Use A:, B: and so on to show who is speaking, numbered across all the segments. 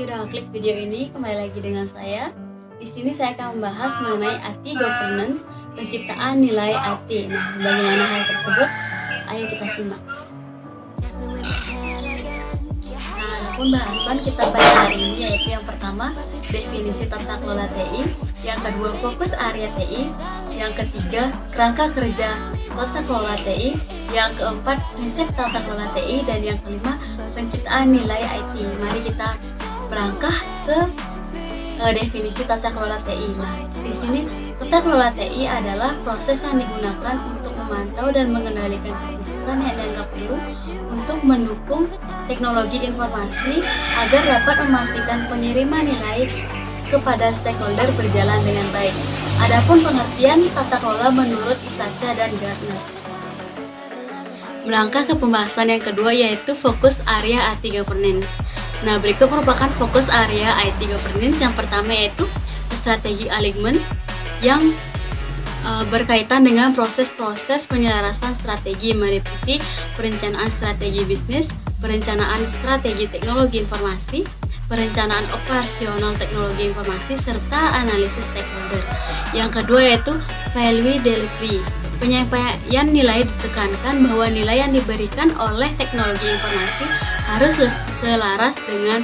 A: sudah klik video ini, kembali lagi dengan saya. Di sini saya akan membahas mengenai IT governance, penciptaan nilai IT. Nah, bagaimana hal tersebut? Ayo kita simak. Nah, pembahasan kita pada hari ini yaitu yang pertama, definisi tata kelola TI, yang kedua, fokus area TI, yang ketiga, kerangka kerja tata kelola TI, yang keempat, prinsip tata kelola TI, dan yang kelima, penciptaan nilai IT. Mari kita berangkat ke definisi tata kelola TI. Nah, di sini tata kelola TI adalah proses yang digunakan untuk memantau dan mengendalikan keputusan yang dianggap perlu untuk mendukung teknologi informasi agar dapat memastikan pengiriman nilai kepada stakeholder berjalan dengan baik. Adapun pengertian tata kelola menurut Itacha dan Gartner. Melangkah ke pembahasan yang kedua yaitu fokus area IT governance. Nah, berikut merupakan fokus area IT governance. Yang pertama yaitu strategi alignment yang berkaitan dengan proses-proses penyelarasan strategi meliputi perencanaan strategi bisnis, perencanaan strategi teknologi informasi, perencanaan operasional teknologi informasi, serta analisis stakeholder. Yang kedua yaitu value delivery. Penyampaian nilai ditekankan bahwa nilai yang diberikan oleh teknologi informasi harus selaras dengan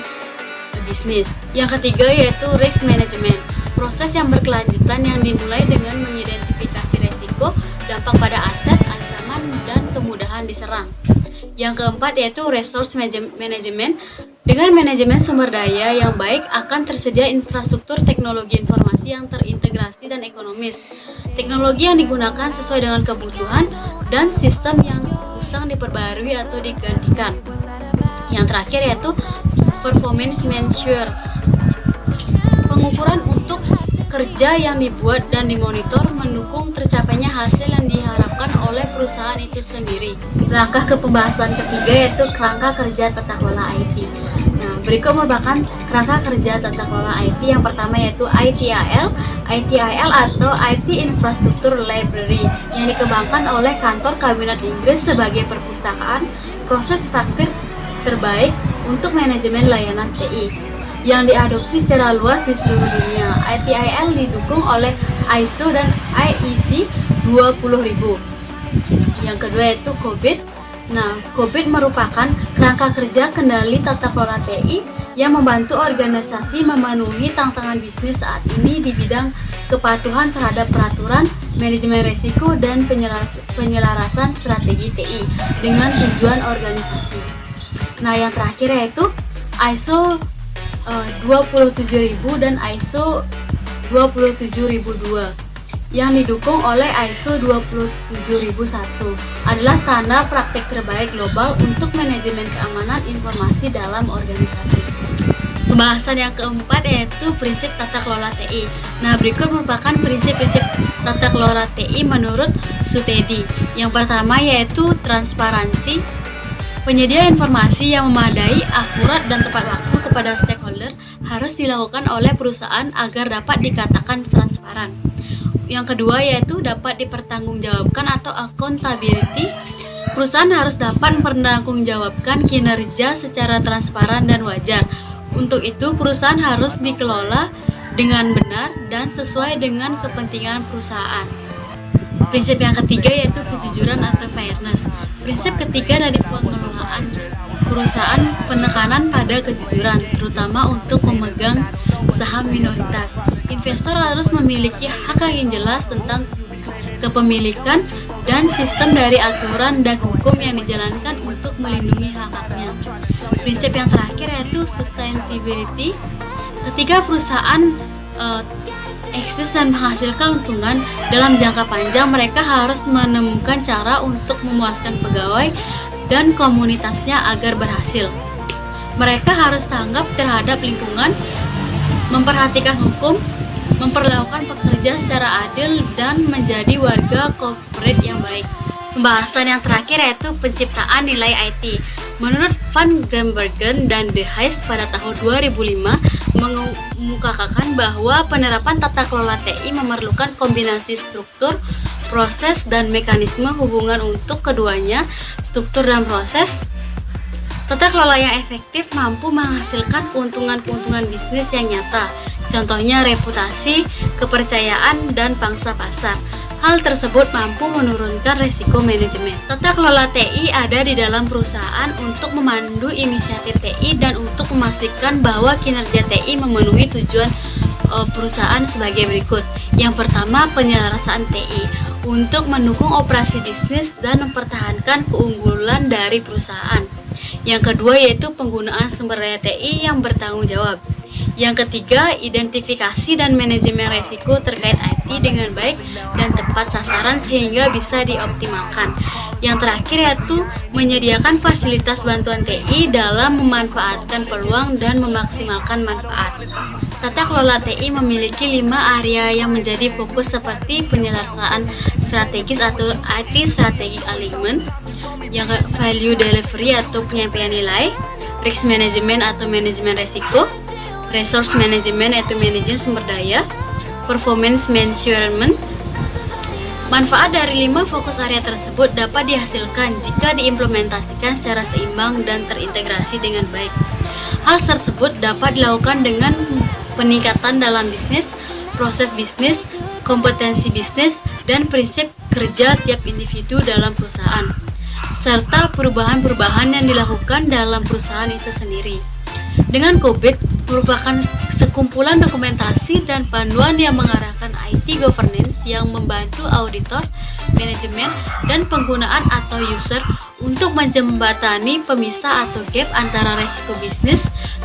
A: bisnis. Yang ketiga yaitu risk management. Proses yang berkelanjutan yang dimulai dengan mengidentifikasi resiko, dampak pada aset, ancaman, dan kemudahan diserang. Yang keempat yaitu resource management. Dengan manajemen sumber daya yang baik akan tersedia infrastruktur teknologi informasi yang terintegrasi dan ekonomis. Teknologi yang digunakan sesuai dengan kebutuhan dan sistem yang usang diperbarui atau digantikan. Yang terakhir yaitu performance measure. Pengukuran untuk kerja yang dibuat dan dimonitor mendukung tercapainya hasil yang diharapkan oleh perusahaan itu sendiri. Langkah ke pembahasan ketiga yaitu kerangka kerja tata kelola IT. Nah, berikut merupakan kerangka kerja tata kelola IT. Yang pertama yaitu ITIL. ITIL atau IT Infrastructure Library yang dikembangkan oleh kantor kabinet Inggris sebagai perpustakaan proses praktik terbaik untuk manajemen layanan TI yang diadopsi secara luas di seluruh dunia. ITIL didukung oleh ISO dan IEC 20000. Yang kedua yaitu COBIT. Nah, COBIT merupakan kerangka kerja kendali tata kelola TI yang membantu organisasi memenuhi tantangan bisnis saat ini di bidang kepatuhan terhadap peraturan, manajemen risiko, dan penyelarasan strategi TI dengan tujuan organisasi. Nah, yang terakhir yaitu ISO 27000 dan ISO 27002 yang didukung oleh ISO 27001 adalah standar praktik terbaik global untuk manajemen keamanan informasi dalam organisasi. Pembahasan yang keempat yaitu prinsip tata kelola TI. Nah, berikut merupakan prinsip-prinsip tata kelola TI menurut Sutedi. Yang pertama yaitu transparansi. Penyedia informasi yang memadai, akurat, dan tepat waktu kepada stakeholder harus dilakukan oleh perusahaan agar dapat dikatakan transparan. Yang kedua yaitu dapat dipertanggungjawabkan atau accountability. Perusahaan harus dapat mempertanggungjawabkan kinerja secara transparan dan wajar. Untuk itu, perusahaan harus dikelola dengan benar dan sesuai dengan kepentingan perusahaan. Prinsip yang ketiga yaitu kejujuran atau fairness. Prinsip ketiga dari pengelolaan perusahaan penekanan pada kejujuran, terutama untuk pemegang saham minoritas. Investor harus memiliki hak yang jelas tentang kepemilikan dan sistem dari aturan dan hukum yang dijalankan untuk melindungi hak-haknya. Prinsip yang terakhir yaitu sustainability. Ketika perusahaan eksis dan menghasilkan keuntungan dalam jangka panjang, mereka harus menemukan cara untuk memuaskan pegawai dan komunitasnya agar berhasil. Mereka harus tanggap terhadap lingkungan, memperhatikan hukum, memperlakukan pekerja secara adil, dan menjadi warga corporate yang baik. Pembahasan yang terakhir yaitu penciptaan nilai IT. Menurut Van Grimbergen dan De Haes pada tahun 2005 mengemukakan bahwa penerapan tata kelola TI memerlukan kombinasi struktur, proses, dan mekanisme hubungan untuk keduanya. Struktur dan proses Tata kelola yang efektif mampu menghasilkan keuntungan-keuntungan bisnis yang nyata, contohnya reputasi, kepercayaan, dan pangsa pasar. Hal tersebut mampu menurunkan resiko manajemen. Tata kelola TI ada di dalam perusahaan untuk memandu inisiatif TI dan untuk memastikan bahwa kinerja TI memenuhi tujuan perusahaan sebagai berikut. Yang pertama, penyelesaian TI untuk mendukung operasi bisnis dan mempertahankan keunggulan dari perusahaan. Yang kedua yaitu penggunaan sumber daya TI yang bertanggung jawab. Yang ketiga, identifikasi dan manajemen resiko terkait IT dengan baik dan tepat sasaran sehingga bisa dioptimalkan. Yang terakhir yaitu menyediakan fasilitas bantuan TI dalam memanfaatkan peluang dan memaksimalkan manfaat. Tata kelola TI memiliki 5 area yang menjadi fokus seperti penyelesaian strategis atau IT strategic alignment, yang value delivery atau penyampaian nilai, risk management atau manajemen resiko, resource management atau manajemen sumber daya, performance measurement. Manfaat dari 5 fokus area tersebut dapat dihasilkan jika diimplementasikan secara seimbang dan terintegrasi dengan baik. Hal tersebut dapat dilakukan dengan peningkatan dalam bisnis, proses bisnis, kompetensi bisnis, dan prinsip kerja tiap individu dalam perusahaan, serta perubahan-perubahan yang dilakukan dalam perusahaan itu sendiri. Dengan COVID merupakan sekumpulan dokumentasi dan panduan yang mengarahkan IT governance yang membantu auditor, manajemen, dan penggunaan atau user untuk menjembatani pemisah atau gap antara resiko bisnis,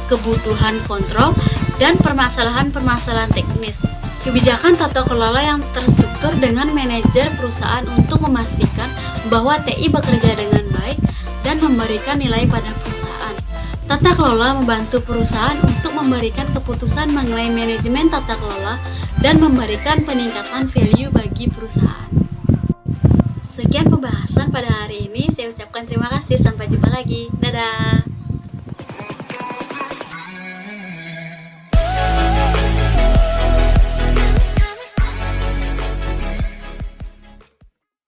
A: kebutuhan kontrol, dan permasalahan-permasalahan teknis. Kebijakan tata kelola yang terstruktur dengan manajer perusahaan untuk memastikan bahwa TI bekerja dengan baik dan memberikan nilai pada perusahaan. Tata kelola membantu perusahaan untuk memberikan keputusan mengenai manajemen tata kelola dan memberikan peningkatan value bagi perusahaan. Sekian pembahasan pada hari ini. Saya ucapkan terima kasih. Sampai jumpa lagi. Dadah.